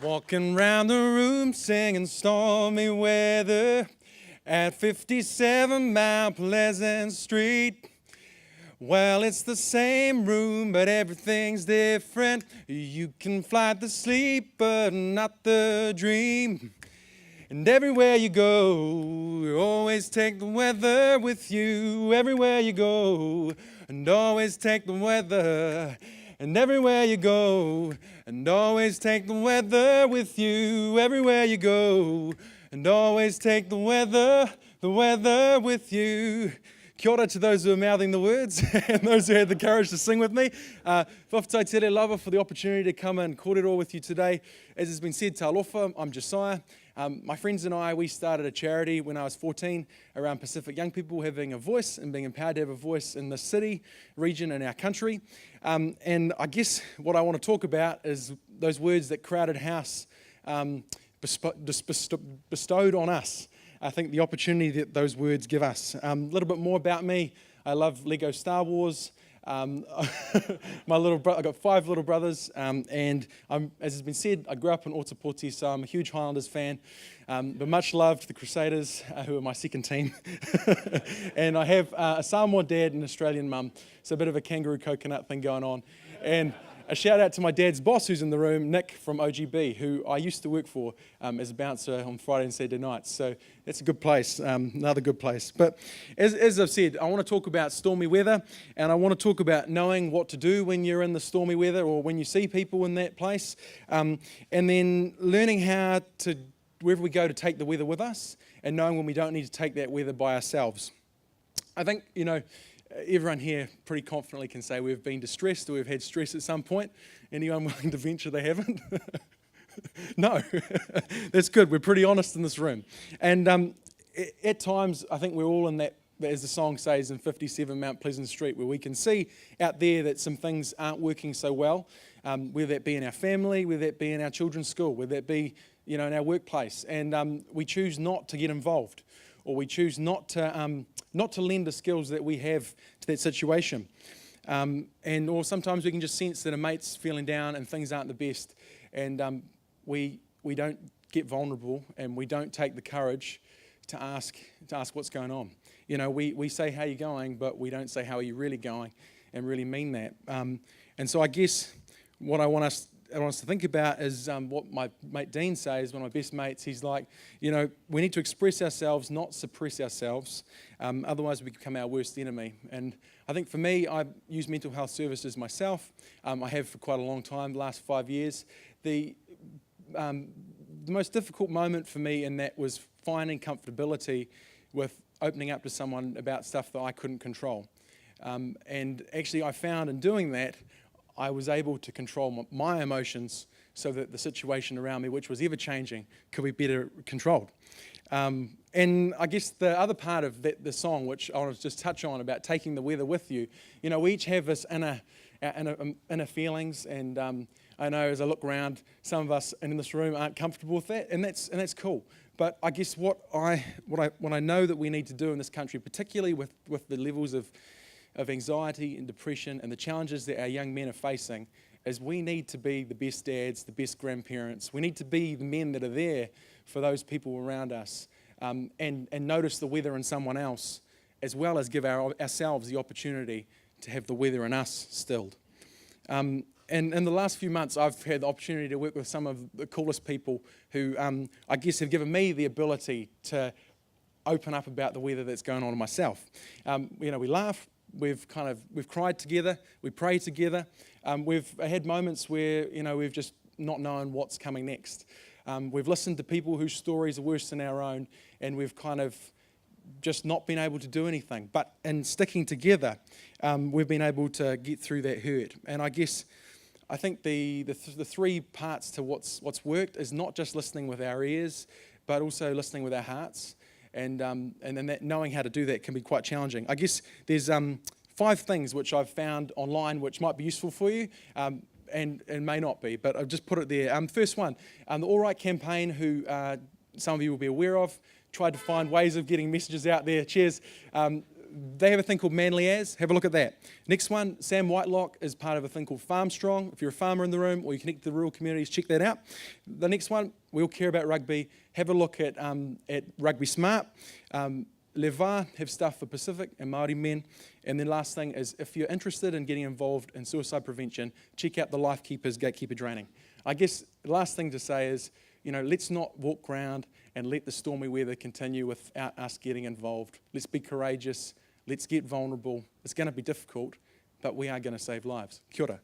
Walking round the room singing stormy weather at 57 Mount Pleasant Street. Well, it's the same room, but everything's different. You can fly to sleep, but not the dream. And everywhere you go, you always take the weather with you. Everywhere you go, and always take the weather. And everywhere you go, and always take the weather with you. Everywhere you go, and always take the weather with you. Kia ora to those who are mouthing the words and those who had the courage to sing with me. Whawhatai tere lava for the opportunity to come and kōrero with you today. As has been said, talofa, I'm Josiah. My friends and I, we started a charity when I was 14 around Pacific young people having a voice and being empowered to have a voice in the city, region, and our country. And I guess what I want to talk about is those words that Crowded House bestowed on us. I think the opportunity that those words give us. A little bit more about me. I love Lego Star Wars. I've got 5 little brothers, and as has been said, I grew up in Otapoti, so I'm a huge Highlanders fan. But much loved the Crusaders, who are my second team. And I have a Samoan dad and an Australian mum, so a bit of a kangaroo coconut thing going on. And a shout out to my dad's boss who's in the room, Nick from OGB, who I used to work for as a bouncer on Friday and Saturday nights. So that's a good place, another good place. But as I've said, I want to talk about stormy weather, and I want to talk about knowing what to do when you're in the stormy weather or when you see people in that place, and then learning how to, wherever we go, to take the weather with us, and knowing when we don't need to take that weather by ourselves. I think, everyone here pretty confidently can say we've been distressed or we've had stress at some point. Anyone willing to venture they haven't? No, that's good. We're pretty honest in this room. And at times, I think we're all in that, as the song says, in 57 Mount Pleasant Street, where we can see out there that some things aren't working so well, whether that be in our family, whether that be in our children's school, whether that be in our workplace. And we choose not to get involved, or we choose not to lend the skills that we have to that situation. Or sometimes we can just sense that a mate's feeling down and things aren't the best, and we don't get vulnerable, and we don't take the courage to ask what's going on. We say, how are you going, but we don't say, how are you really going, and really mean that. And so I guess what I want us to think about is what my mate Dean says, one of my best mates. He's like, we need to express ourselves, not suppress ourselves. Otherwise, we become our worst enemy. And I think for me, I use mental health services myself. I have for quite a long time, the last 5 years. The most difficult moment for me in that was finding comfortability with opening up to someone about stuff that I couldn't control. And actually, I found in doing that, I was able to control my emotions so that the situation around me, which was ever-changing, could be better controlled. And I guess the other part of the song, which I want to just touch on about taking the weather with you, we each have this inner feelings, and I know as I look around, some of us in this room aren't comfortable with that, and that's cool. But I guess what I know that we need to do in this country, particularly with the levels of anxiety and depression and the challenges that our young men are facing, is we need to be the best dads, the best grandparents. We need to be the men that are there for those people around us, and notice the weather in someone else, as well as give ourselves the opportunity to have the weather in us stilled. And in the last few months, I've had the opportunity to work with some of the coolest people who I guess have given me the ability to open up about the weather that's going on in myself. We laugh. We've cried together, we pray together. We've had moments where, we've just not known what's coming next. We've listened to people whose stories are worse than our own, and we've kind of just not been able to do anything. But in sticking together, we've been able to get through that hurt. And I think the 3 parts to what's worked is not just listening with our ears, but also listening with our hearts. And then that knowing how to do that can be quite challenging. I guess there's 5 things which I've found online which might be useful for you, and may not be, but I've just put it there. First one, the All Right campaign, who some of you will be aware of, tried to find ways of getting messages out there. Cheers. They have a thing called Manly As. Have a look at that. Next one, Sam Whitelock is part of a thing called Farm Strong. If you're a farmer in the room or you connect to the rural communities, check that out. The next one, we all care about rugby. Have a look at Rugby Smart. Levar have stuff for Pacific and Māori men. And then last thing is, if you're interested in getting involved in suicide prevention, check out the Life Keepers Gatekeeper training. I guess the last thing to say is, let's not walk around and let the stormy weather continue without us getting involved. Let's be courageous. Let's get vulnerable. It's going to be difficult, but we are going to save lives. Kia ora.